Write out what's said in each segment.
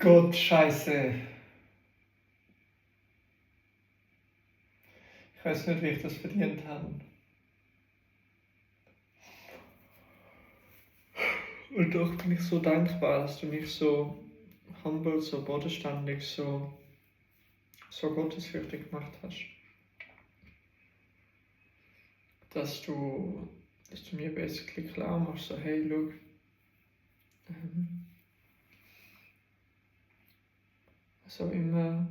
Gott, Scheiße. Ich weiß nicht, wie ich das verdient habe. Und doch bin ich so dankbar, dass du mich so humble, so bodenständig, so gottesfürchtig gemacht hast. Dass du mir basically klar machst, so hey, schau, was auch immer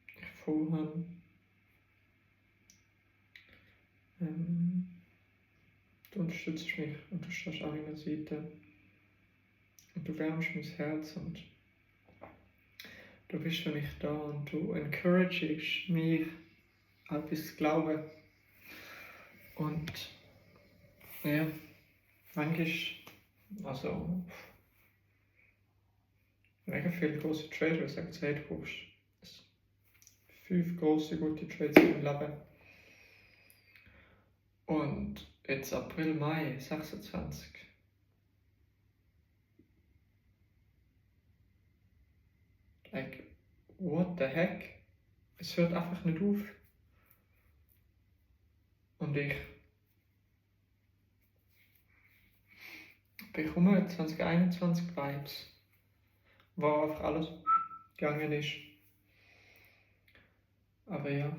ich vorhabe, du unterstützt mich und du stehst an meiner Seite und du wärmst mein Herz und du bist für mich da und du encouragest mich, an etwas zu glauben. Und ja, manchmal, also mega viele große Trader sagen, hey, du brauchst 5 große, gute Trades im Leben. Und jetzt April, Mai 26. Like, what the heck? Es hört einfach nicht auf. Und ich bekomme 2021 Vibes, wo einfach alles gegangen ist. Aber ja.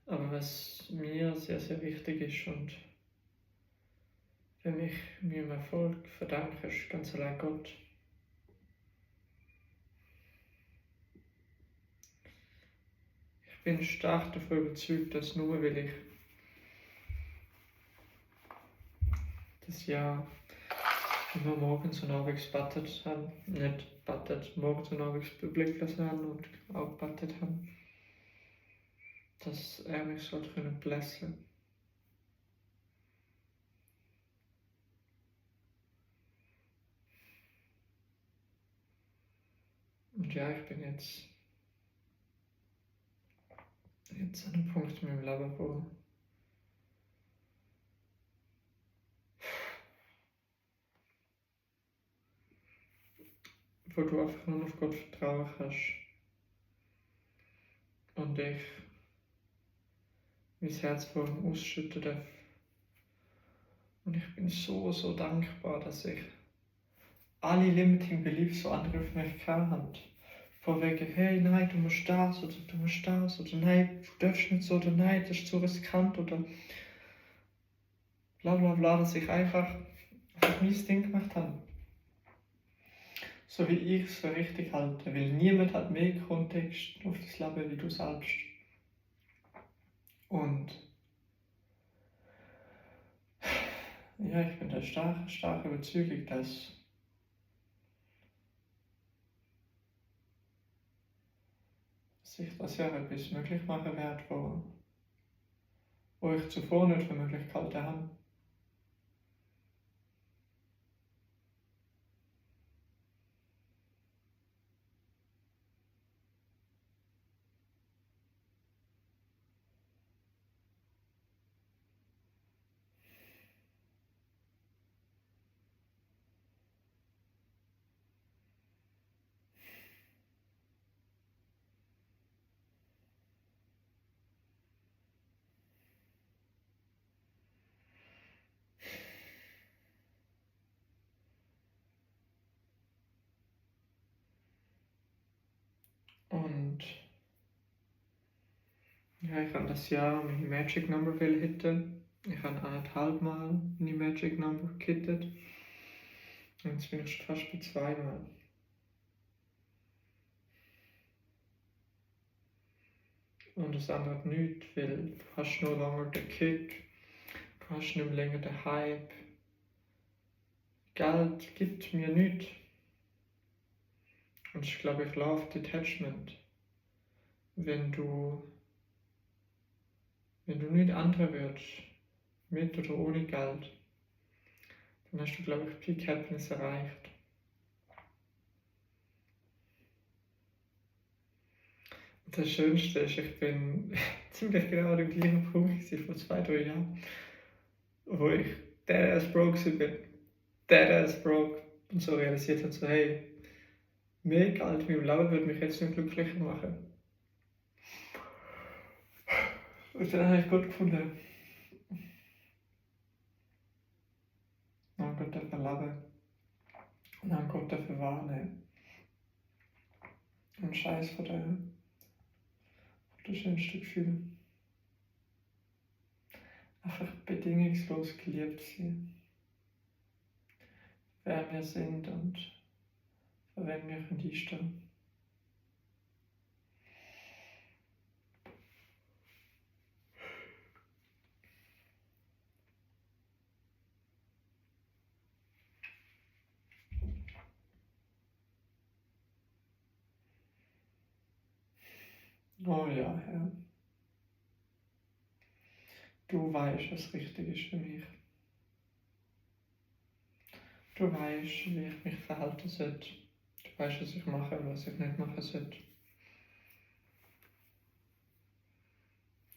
Aber was mir sehr, sehr wichtig ist und wenn ich meinem Erfolg verdanke, ist ganz allein Gott. Ich bin stark davon überzeugt, dass nur weil ich das Jahr immer morgens und abends gebetet habe, nicht gebetet, morgens und abends Bibel gelesen habe und auch gebetet habe, dass er mich sollte blessen können. Und ja, ich bin jetzt an einem Punkt in meinem Leben, wo du einfach nur auf Gott vertrauen kannst. Und ich mein Herz vor ihm ausschütten darf. Und ich bin so, so dankbar, dass ich alle limiting beliefs so Angriffe mich habe. Von wegen, hey, nein, du musst das oder du musst das oder nein, du darfst nicht so oder nein, das ist zu riskant oder bla bla bla, dass ich einfach mein Ding gemacht habe. So wie ich es für richtig halte, weil niemand hat mehr Kontext auf das Leben wie du selbst. Und ja, ich bin der starke Überzeugung, dass sich das ja etwas möglich machen wird, wo ich zuvor nicht für möglich gehalten habe. Und ja, ich habe das Jahr meine Magic Number hitten. Ich habe 1,5 Mal meine Magic Number gehittet. Und jetzt bin ich schon fast bei 2 Mal. Und das ändert nichts, weil du hast no longer den Kick, du hast nicht mehr länger den Hype. Geld gibt mir nichts. Und ich glaube, ich Love Detachment. Wenn du nicht andere wirst, mit oder ohne Geld, dann hast du, glaube ich, Peak Happiness erreicht. Und das Schönste ist, ich bin ziemlich genau an dem gleichen Punkt vor 2-3 Jahren, wo ich deadass broke bin. Deadass broke. Und so realisiert habe, so, hey, mehr Geld in meinem Leben würde mich jetzt nicht glücklicher machen. Und dann habe ich Gott gefunden. Dann Gott dafür leben. Und dann Gott dafür wahrnehmen. Und Scheiß von der schönsten Gefühl. Einfach bedingungslos geliebt sein. Wer wir sind und für wen wir einstehen. Oh ja, Herr. Du weißt, was richtig ist für mich. Du weißt, wie ich mich verhalten sollte. Du weißt, was ich mache und was ich nicht machen sollte.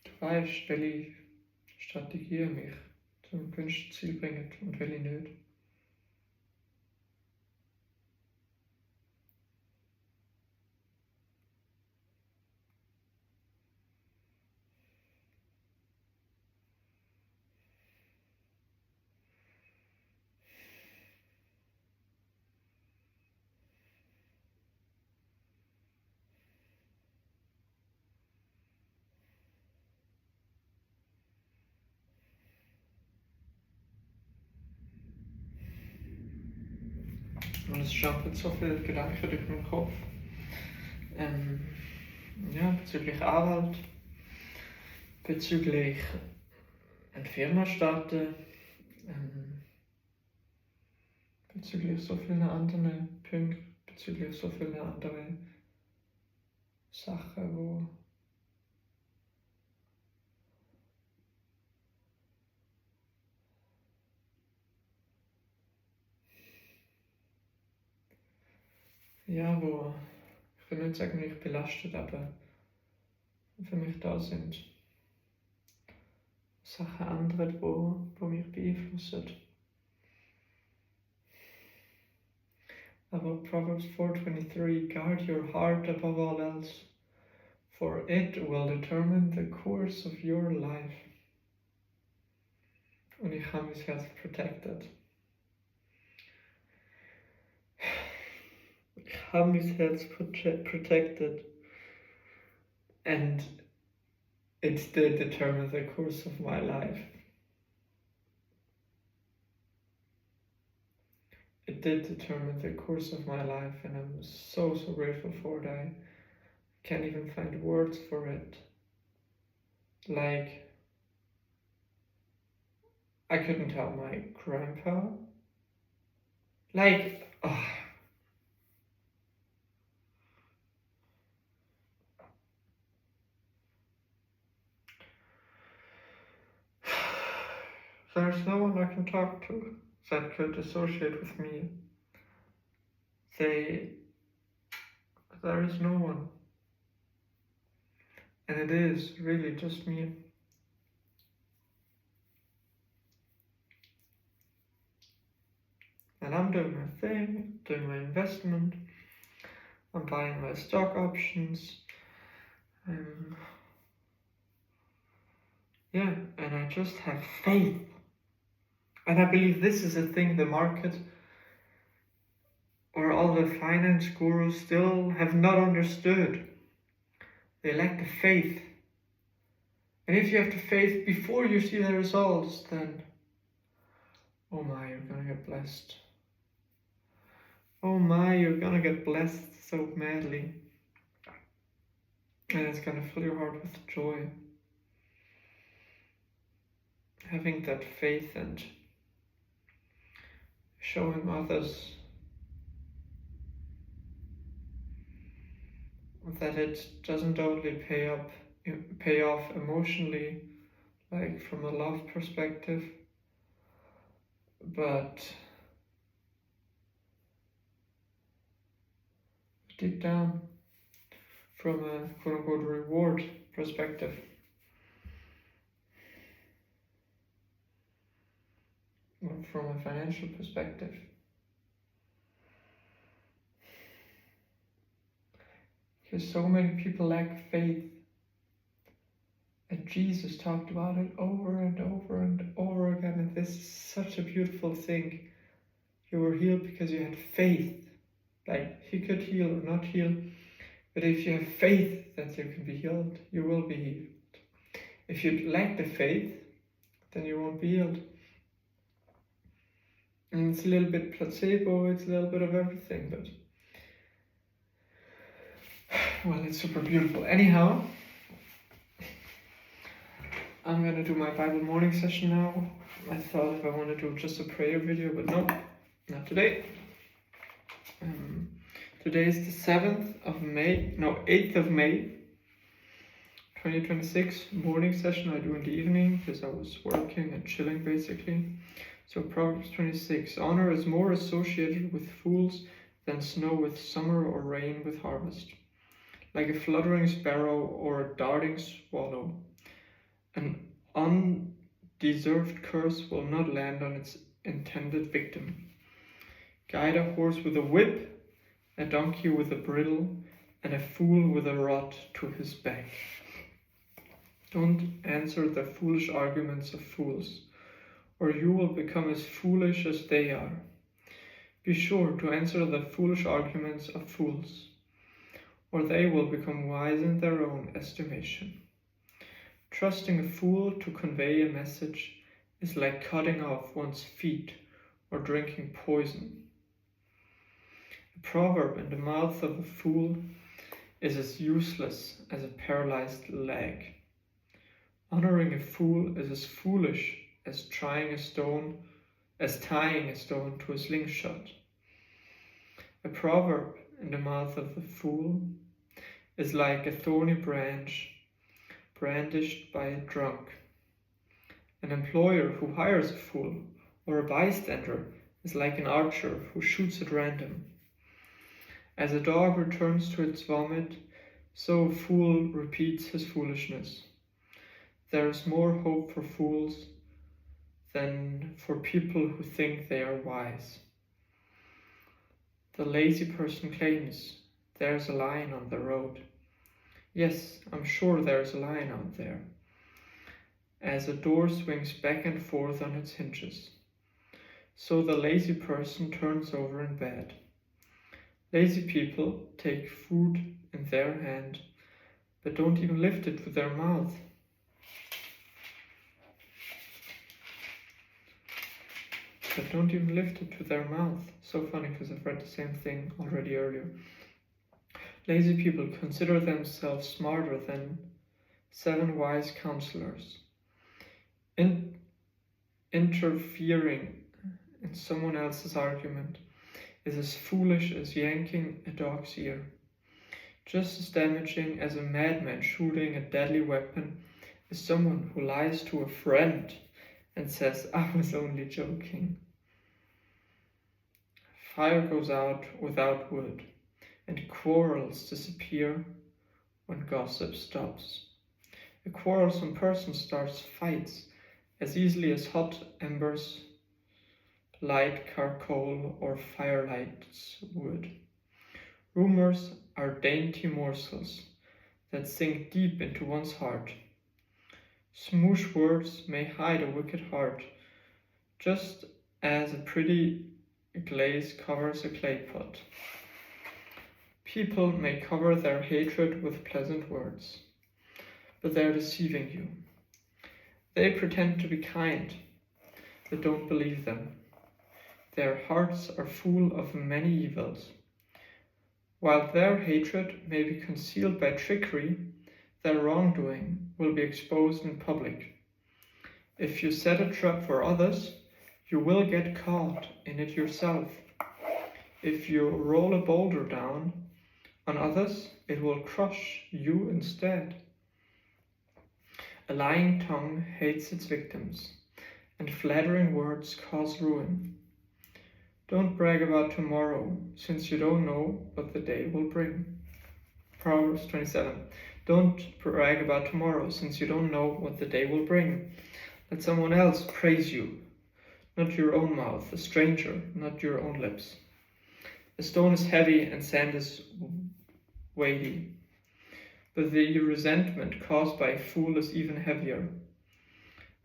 Du weißt, welche Strategie mich zum gewünschten Ziel bringt und welche nicht. Und es schaffen so viele Gedanken durch meinen Kopf. Ja, bezüglich Arbeit, bezüglich eine Firma starten, bezüglich so vielen anderen Punkten, bezüglich so vielen anderen Sachen, wo ich will nicht sagen, mich belastet, aber für mich da sind. Sachen andere, wo mich beeinflussen. Aber Proverbs 4:23, guard your heart above all else, for it will determine the course of your life. Und ich habe mein Herz protected. Ich habe mein Herz protected. And it did determine the course of my life. It did determine the course of my life, and I'm so grateful for it. I can't even find words for it. Like, I couldn't tell my grandpa. Like, oh. There's no one I can talk to that could associate with me. There is no one. And it is really just me. And I'm doing my thing, doing my investment, I'm buying my stock options, and I just have faith. And I believe this is a thing the market or all the finance gurus still have not understood. They lack the faith. And if you have the faith before you see the results, then, oh my, you're gonna get blessed. Oh my, you're gonna get blessed so madly. And it's gonna fill your heart with joy. Having that faith and showing others that it doesn't only pay off emotionally, like from a love perspective, but deep down from a quote-unquote reward perspective. Or from a financial perspective. Because so many people lack faith. And Jesus talked about it over and over and over again. And this is such a beautiful thing. You were healed because you had faith. Like, he could heal or not heal. But if you have faith that you can be healed, you will be healed. If you lack the faith, then you won't be healed. And it's a little bit placebo, it's a little bit of everything, but well, it's super beautiful. Anyhow, I'm gonna do my Bible morning session now. I thought if I want to do just a prayer video, but no, not today. Today is the 8th of May, 2026, morning session I do in the evening because I was working and chilling basically. So Proverbs 26, honor is more associated with fools than snow with summer or rain with harvest. Like a fluttering sparrow or a darting swallow, an undeserved curse will not land on its intended victim. Guide a horse with a whip, a donkey with a bridle, and a fool with a rod to his back. Don't answer the foolish arguments of fools, or you will become as foolish as they are. Be sure to answer the foolish arguments of fools, or they will become wise in their own estimation. Trusting a fool to convey a message is like cutting off one's feet or drinking poison. A proverb in the mouth of a fool is as useless as a paralyzed leg. Honoring a fool is as foolish as tying a stone to a slingshot. A proverb in the mouth of a fool is like a thorny branch brandished by a drunk. An employer who hires a fool or a bystander is like an archer who shoots at random. As a dog returns to its vomit, so a fool repeats his foolishness. There is more hope for fools than for people who think they are wise. The lazy person claims, there's a lion on the road. Yes, I'm sure there's a lion out there. As a door swings back and forth on its hinges, so the lazy person turns over in bed. Lazy people take food in their hand, but don't even lift it with their mouth. So funny because I've read the same thing already earlier. Lazy people consider themselves smarter than 7 wise counselors. Interfering in someone else's argument is as foolish as yanking a dog's ear. Just as damaging as a madman shooting a deadly weapon is someone who lies to a friend and says, I was only joking. Fire goes out without wood, and quarrels disappear when gossip stops. A quarrelsome person starts fights as easily as hot embers light charcoal or firelights wood. Rumors are dainty morsels that sink deep into one's heart. Smoosh words may hide a wicked heart, just as a pretty glaze covers a clay pot. People may cover their hatred with pleasant words, but they are deceiving you. They pretend to be kind, but don't believe them. Their hearts are full of many evils. While their hatred may be concealed by trickery, their wrongdoing will be exposed in public. If you set a trap for others, you will get caught in it yourself. If you roll a boulder down on others, it will crush you instead. A lying tongue hates its victims, and flattering words cause ruin. Don't brag about tomorrow, since you don't know what the day will bring. Proverbs 27. Don't brag about tomorrow, since you don't know what the day will bring. Let someone else praise you, not your own mouth, a stranger, not your own lips. A stone is heavy and sand is weighty, but the resentment caused by a fool is even heavier.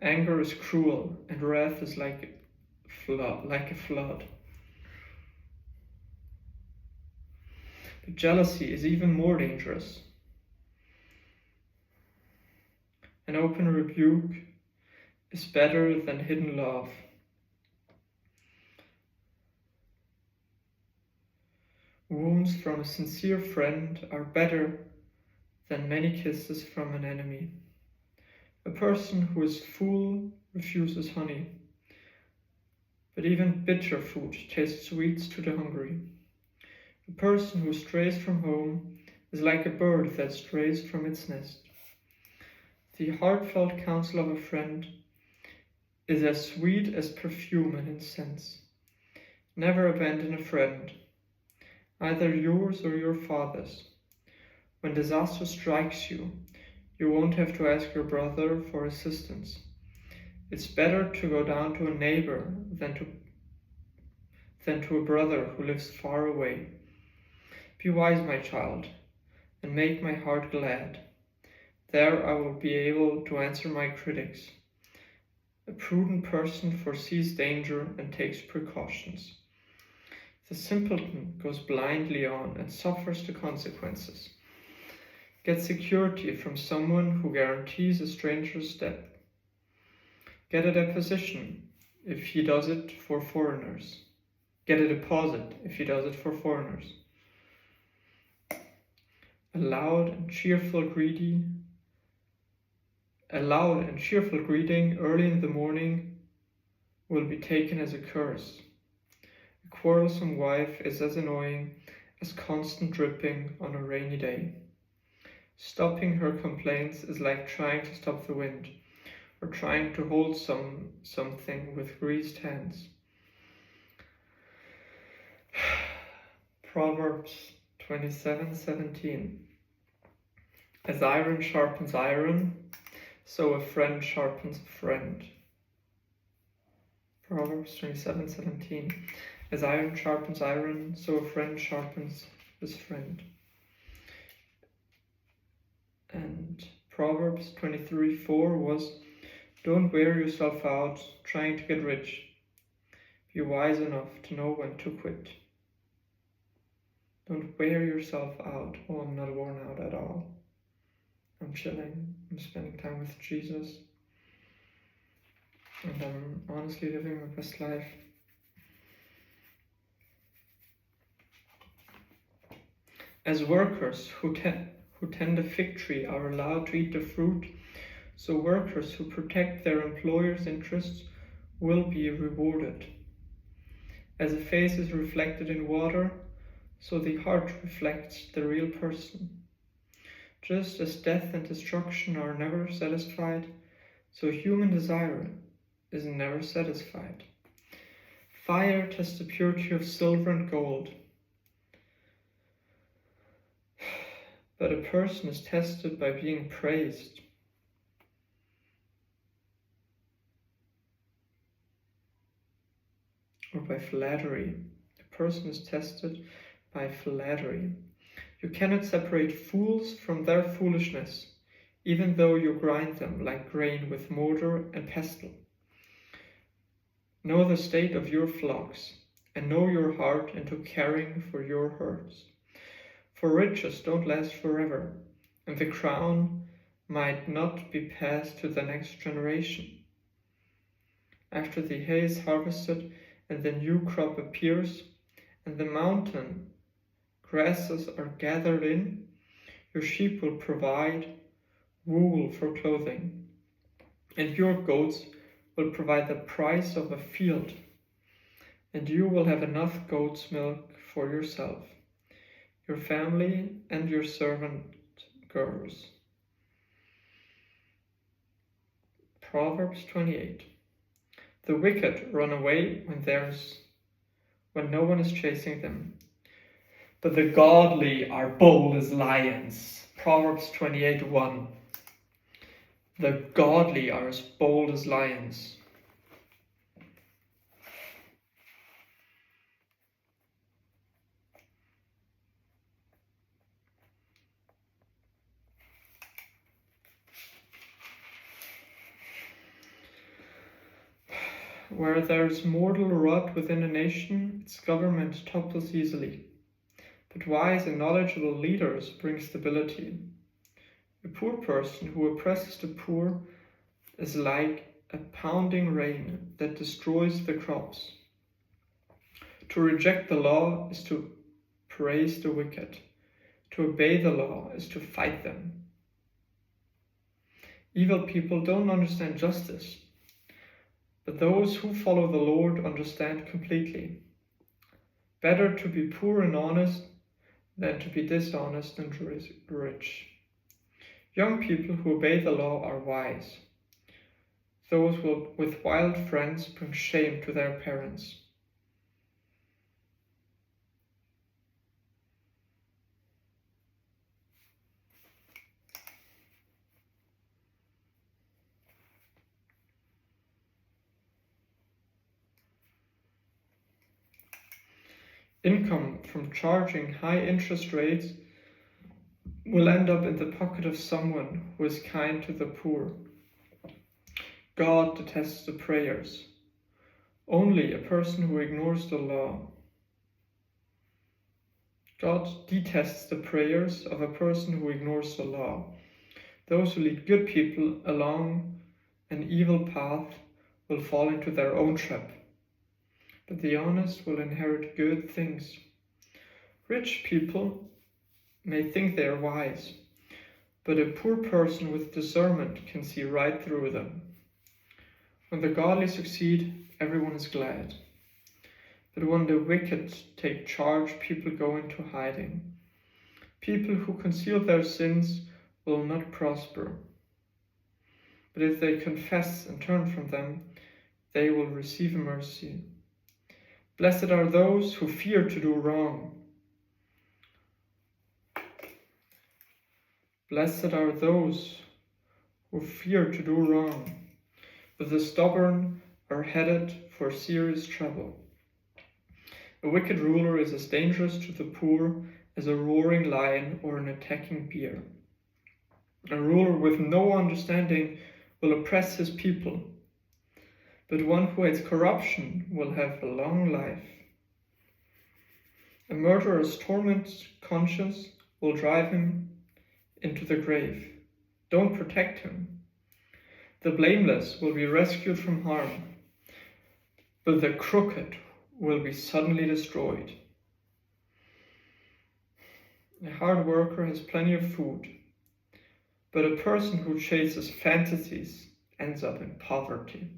Anger is cruel, and wrath is like a flood. But jealousy is even more dangerous. An open rebuke is better than hidden love. Wounds from a sincere friend are better than many kisses from an enemy. A person who is full refuses honey, but even bitter food tastes sweet to the hungry. A person who strays from home is like a bird that strays from its nest. The heartfelt counsel of a friend is as sweet as perfume and incense. Never abandon a friend, either yours or your father's. When disaster strikes you, you won't have to ask your brother for assistance. It's better to go down to a neighbor than to a brother who lives far away. Be wise, my child, and make my heart glad. There I will be able to answer my critics. A prudent person foresees danger and takes precautions. The simpleton goes blindly on and suffers the consequences. Get security from someone who guarantees a stranger's step. Get a deposition if he does it for foreigners. Get a deposit if he does it for foreigners. A loud and cheerful greeting early in the morning will be taken as a curse. A quarrelsome wife is as annoying as constant dripping on a rainy day. Stopping her complaints is like trying to stop the wind, or trying to hold something with greased hands. Proverbs 27:17. As iron sharpens iron, so a friend sharpens a friend. Proverbs 27:17. As iron sharpens iron, so a friend sharpens his friend. And Proverbs 23:4 was, don't wear yourself out trying to get rich. Be wise enough to know when to quit. Don't wear yourself out. Oh, I'm not worn out at all. I'm chilling. I'm spending time with Jesus. And I'm honestly living my best life. As workers who tend a fig tree are allowed to eat the fruit, so workers who protect their employer's interests will be rewarded. As a face is reflected in water, so the heart reflects the real person. Just as death and destruction are never satisfied, so human desire is never satisfied. Fire tests the purity of silver and gold, but a person is tested by being praised. Or by flattery. A person is tested by flattery. You cannot separate fools from their foolishness, even though you grind them like grain with mortar and pestle. Know the state of your flocks, and know your heart into caring for your herds. For riches don't last forever, and the crown might not be passed to the next generation. After the hay is harvested and the new crop appears, and the mountain grasses are gathered in, your sheep will provide wool for clothing, and your goats will provide the price of a field, and you will have enough goat's milk for yourself, your family, and your servant girls. Proverbs 28. The wicked run away when no one is chasing them, but the godly are bold as lions. Proverbs 28:1. The godly are as bold as lions. Where there's mortal rot within a nation, its government topples easily. But wise and knowledgeable leaders bring stability. A poor person who oppresses the poor is like a pounding rain that destroys the crops. To reject the law is to praise the wicked. To obey the law is to fight them. Evil people don't understand justice, but those who follow the Lord understand completely. Better to be poor and honest than to be dishonest and rich. Young people who obey the law are wise. Those with wild friends bring shame to their parents. Income from charging high interest rates will end up in the pocket of someone who is kind to the poor. God detests the prayers. Only a person who ignores the law. God detests the prayers of a person who ignores the law. Those who lead good people along an evil path will fall into their own trap, but the honest will inherit good things. Rich people may think they are wise, but a poor person with discernment can see right through them. When the godly succeed, everyone is glad. But when the wicked take charge, people go into hiding. People who conceal their sins will not prosper. But if they confess and turn from them, they will receive mercy. Blessed are those who fear to do wrong. Blessed are those who fear to do wrong, but the stubborn are headed for serious trouble. A wicked ruler is as dangerous to the poor as a roaring lion or an attacking bear. A ruler with no understanding will oppress his people, but one who hates corruption will have a long life. A murderer's tormented conscience will drive him into the grave. Don't protect him. The blameless will be rescued from harm, but the crooked will be suddenly destroyed. A hard worker has plenty of food, but a person who chases fantasies ends up in poverty.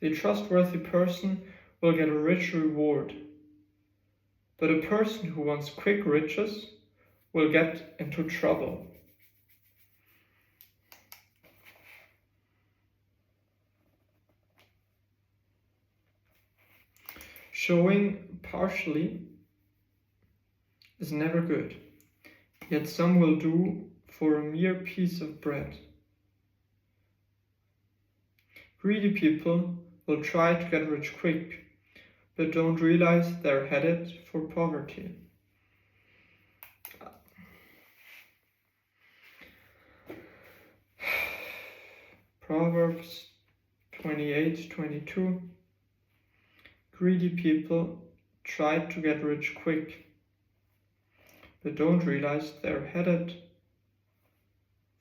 The trustworthy person will get a rich reward, but a person who wants quick riches will get into trouble. Showing partially is never good, yet some will do for a mere piece of bread. Greedy people will try to get rich quick, but don't realize they're headed for poverty. Proverbs 28:22. Greedy people try to get rich quick, but don't realize they're headed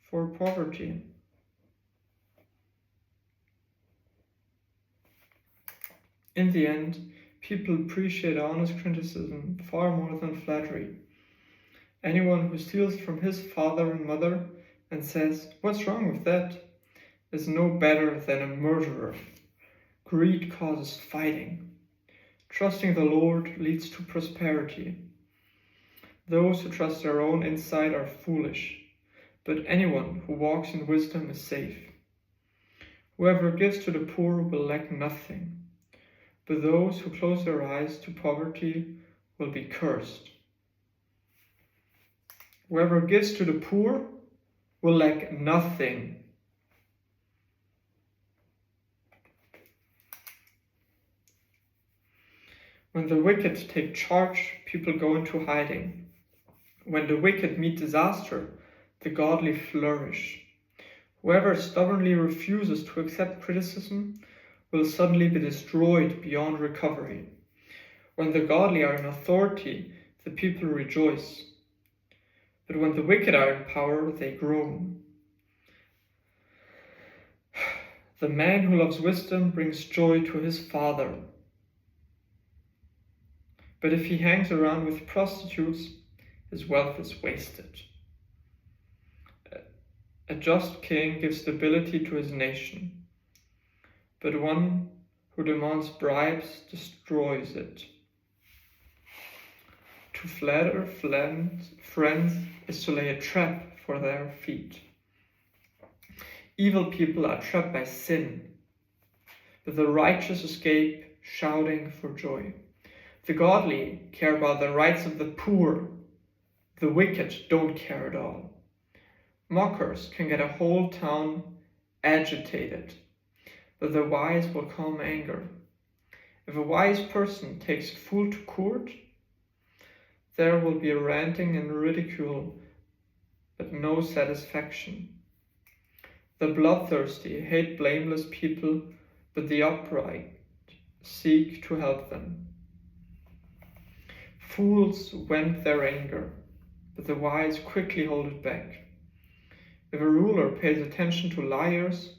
for poverty. In the end, people appreciate honest criticism far more than flattery. Anyone who steals from his father and mother and says, "What's wrong with that?" is no better than a murderer. Greed causes fighting. Trusting the Lord leads to prosperity. Those who trust their own insight are foolish, but anyone who walks in wisdom is safe. Whoever gives to the poor will lack nothing, but those who close their eyes to poverty will be cursed. Whoever gives to the poor will lack nothing. When the wicked take charge, people go into hiding. When the wicked meet disaster, the godly flourish. Whoever stubbornly refuses to accept criticism will suddenly be destroyed beyond recovery. When the godly are in authority, the people rejoice. But when the wicked are in power, they groan. The man who loves wisdom brings joy to his father. But if he hangs around with prostitutes, his wealth is wasted. A just king gives stability to his nation, but one who demands bribes destroys it. To flatter friends is to lay a trap for their feet. Evil people are trapped by sin, but the righteous escape shouting for joy. The godly care about the rights of the poor. The wicked don't care at all. Mockers can get a whole town agitated, but the wise will calm anger. If a wise person takes a fool to court, there will be ranting and ridicule, but no satisfaction. The bloodthirsty hate blameless people, but the upright seek to help them. Fools vent their anger, but the wise quickly hold it back. If a ruler pays attention to liars,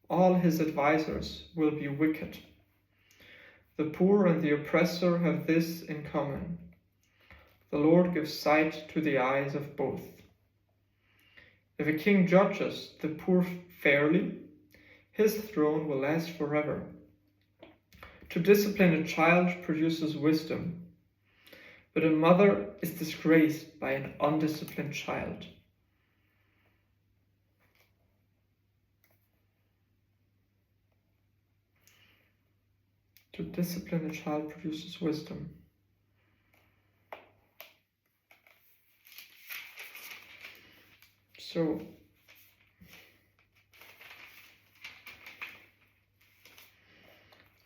all his advisors will be wicked. The poor and the oppressor have this in common. The Lord gives sight to the eyes of both. If a king judges the poor fairly, his throne will last forever. To discipline a child produces wisdom, but a mother is disgraced by an undisciplined child. To discipline a child produces wisdom. So,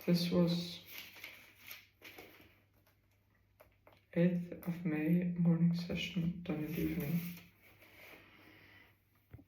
this was 8th of May morning session done in the evening.